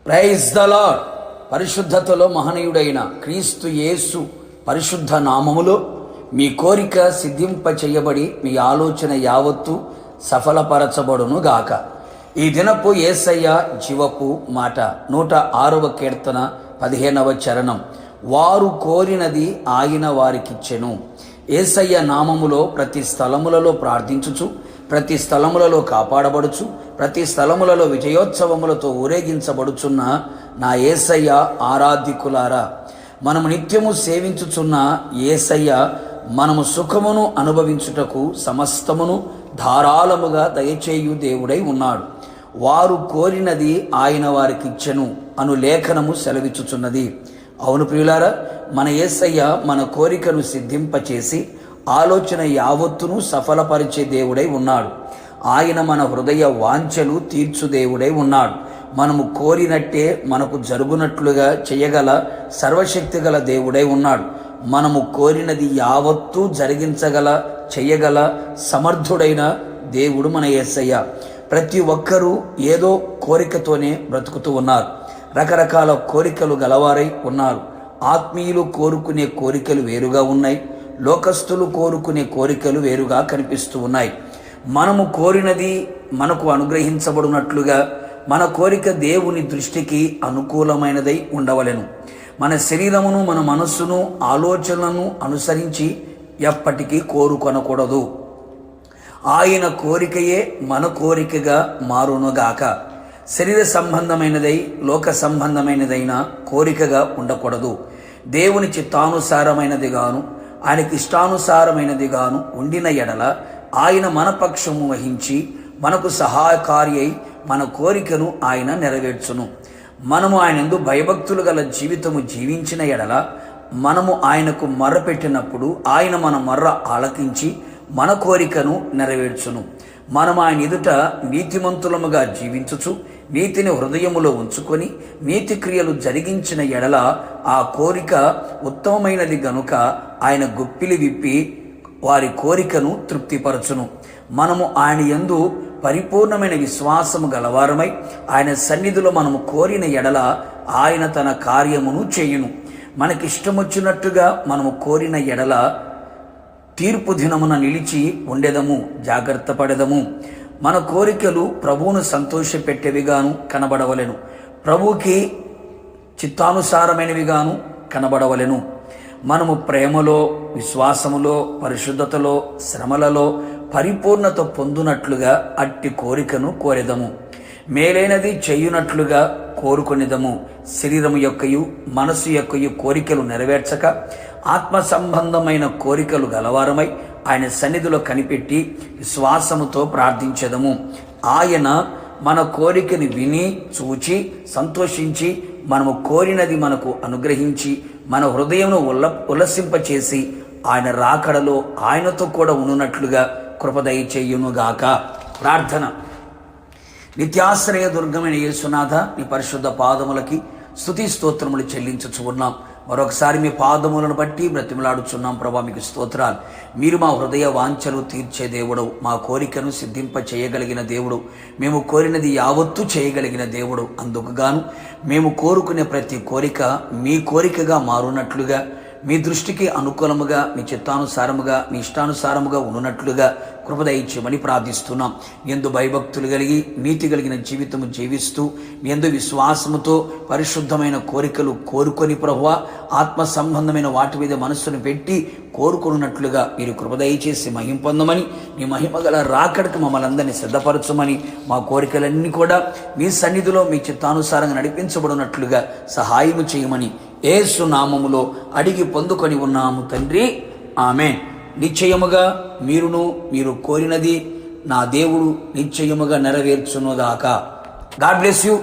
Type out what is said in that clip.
Praise the lord. పరిశుద్ధతలో మహనీయుడైన క్రీస్తు యేసు పరిశుద్ధ నామములో మీ కోరిక సిద్ధింప చేయబడి మీ ఆలోచన యావత్తు సఫలపరచబడును గాక. ఈ దినపు యేసయ్య జీవపు మాట 106వ కీర్తన 15వ చరణం. వారు కోరినది ఆయన వారికిచ్చెను. యేసయ్య నామములో ప్రతి స్థలములలో ప్రార్థించుచు, ప్రతి స్థలములలో కాపాడబడుచు, ప్రతి స్థలములలో విజయోత్సవములతో ఊరేగించబడుచున్న నా యేసయ్య ఆరాధికులారా, మనము నిత్యము సేవించుచున్న యేసయ్య మనము సుఖమును అనుభవించుటకు సమస్తమును ధారాళముగా దయచేయు దేవుడై ఉన్నాడు. వారు కోరినది ఆయన వారికిచ్చెను అను లేఖనము సెలవిచ్చుచున్నది. అవును ప్రియులారా, మన యేసయ్య మన కోరికను సిద్ధింపచేసి ఆలోచన యావత్తును సఫలపరిచే దేవుడై ఉన్నాడు. ఆయన మన హృదయ వాంఛలు తీర్చు దేవుడై ఉన్నాడు. మనము కోరినట్టే మనకు జరుగునట్లుగా చేయగల సర్వశక్తి గల దేవుడై ఉన్నాడు. మనము కోరినది యావత్తూ జరిగించగల, చేయగల సమర్థుడైన దేవుడు మన యేసయ్య. ప్రతి ఒక్కరూ ఏదో కోరికతోనే బ్రతుకుతూ ఉన్నారు. రకరకాల కోరికలు గలవారై ఉన్నారు. ఆత్మీయులు కోరుకునే కోరికలు వేరుగా ఉన్నాయి. లోకస్తులు కోరుకునే కోరికలు వేరుగా కనిపిస్తూ ఉన్నాయి. మనము కోరినది మనకు అనుగ్రహించబడినట్లుగా మన కోరిక దేవుని దృష్టికి అనుకూలమైనదై ఉండవలెను. మన శరీరమును, మన మనస్సును, ఆలోచనలను అనుసరించి ఎప్పటికీ కోరుకొనకూడదు. ఆయన కోరికయే మన కోరికగా మారునుగాక. శరీర సంబంధమైనదై లోక సంబంధమైనదైన కోరికగా ఉండకూడదు. దేవుని చిత్తానుసారమైనది గాను ఆయనకి ఇష్టానుసారమైనది గాను ఉండిన ఎడల ఆయన మన పక్షము వహించి మనకు సహాయకారి అయి మన కోరికను ఆయన నెరవేర్చును. మనము ఆయనందు భయభక్తులు గల జీవితము జీవించిన ఎడల, మనము ఆయనకు మర్ర పెట్టినప్పుడు ఆయన మన మర్ర ఆలకించి మన కోరికను నెరవేర్చును. మనం ఆయన ఎదుట నీతిమంతులముగా జీవించుచు నీతిని హృదయములో ఉంచుకొని నీతి క్రియలు జరిగించిన ఎడల ఆ కోరిక ఉత్తమమైనది గనుక ఆయన గుప్పిలి విప్పి వారి కోరికను తృప్తిపరచును. మనము ఆయన యందు పరిపూర్ణమైన విశ్వాసము గలవారమై ఆయన సన్నిధిలో మనము కోరిన ఎడల ఆయన తన కార్యమును చేయును. మనకిష్టమొచ్చినట్టుగా మనము కోరిన ఎడల తీర్పు దినమున నిలిచి ఉండెదము, జాగ్రత్త పడెదము. మన కోరికలు ప్రభువును సంతోషపెట్టేవిగాను కనబడవలెను, ప్రభువుకి చిత్తానుసారమైనవిగాను కనబడవలెను. మనము ప్రేమలో, విశ్వాసములో, పరిశుద్ధతలో, శ్రమలలో పరిపూర్ణత పొందునట్లుగా అట్టి కోరికను కోరెదము. మేలైనది చేయునట్లుగా కోరుకొనిదము. శరీరము యొక్కయు మనసు యొక్కయు కోరికలు నెరవేర్చక ఆత్మ సంబంధమైన కోరికలు గలవారమై ఆయన సన్నిధిలో కనిపెట్టి విశ్వాసముతో ప్రార్థించెదము. ఆయన మన కోరికని విని చూచి సంతోషించి మనము కోరినది మనకు అనుగ్రహించి మన హృదయమును ఉల్లసింపచేసి ఆయన రాకడలో ఆయనతో కూడా ఉన్నట్లుగా కృపదయచేయునుగాక. ప్రార్థన. నిత్యాశ్రయ దుర్గమైన యేసునాథ, నీ పరిశుద్ధ పాదములకి స్తుతి స్తోత్రములు చెల్లించుచు ఉన్నాం. మరొకసారి మీ పాదములను బట్టి బ్రతిమలాడుచున్నాం. ప్రభా, మీకు స్తోత్రాలు. మీరు మా హృదయ వాంఛలు తీర్చే దేవుడు, మా కోరికను సిద్ధింప చేయగలిగిన దేవుడు, మేము కోరినది యావత్తు చేయగలిగిన దేవుడు. అందుకు గాను మేము కోరుకునే ప్రతి కోరిక మీ కోరికగా మారునట్లుగా, మీ దృష్టికి అనుకూలముగా, మీ చిత్తానుసారముగా, మీ ఇష్టానుసారముగా ఉన్నట్లుగా కృపదయించమని ప్రార్థిస్తున్నాం. ఎందు భయభక్తులు కలిగి నీతి కలిగిన జీవితము జీవిస్తూ ఎందు విశ్వాసముతో పరిశుద్ధమైన కోరికలు కోరుకొని ప్రభువా, ఆత్మ సంబంధమైన వాటి మీద మనస్సును పెట్టి కోరుకున్నట్లుగా మీరు కృపదయచేసి మహిమ పొందమని, మీ మహిమ గల రాకడకు మమ్మల్ని అందరినీ సిద్ధపరచమని, మా కోరికలన్నీ కూడా మీ సన్నిధిలో మీ చిత్తానుసారంగా నడిపించబడినట్లుగా సహాయము చేయమని యేసు నామములో అడిగి పొందుకొని ఉన్నాము తండ్రి, ఆమేన్. నిశ్చయముగా మీరు కోరినది నా దేవుడు నిశ్చయముగా నెరవేర్చునుగాక. God bless you.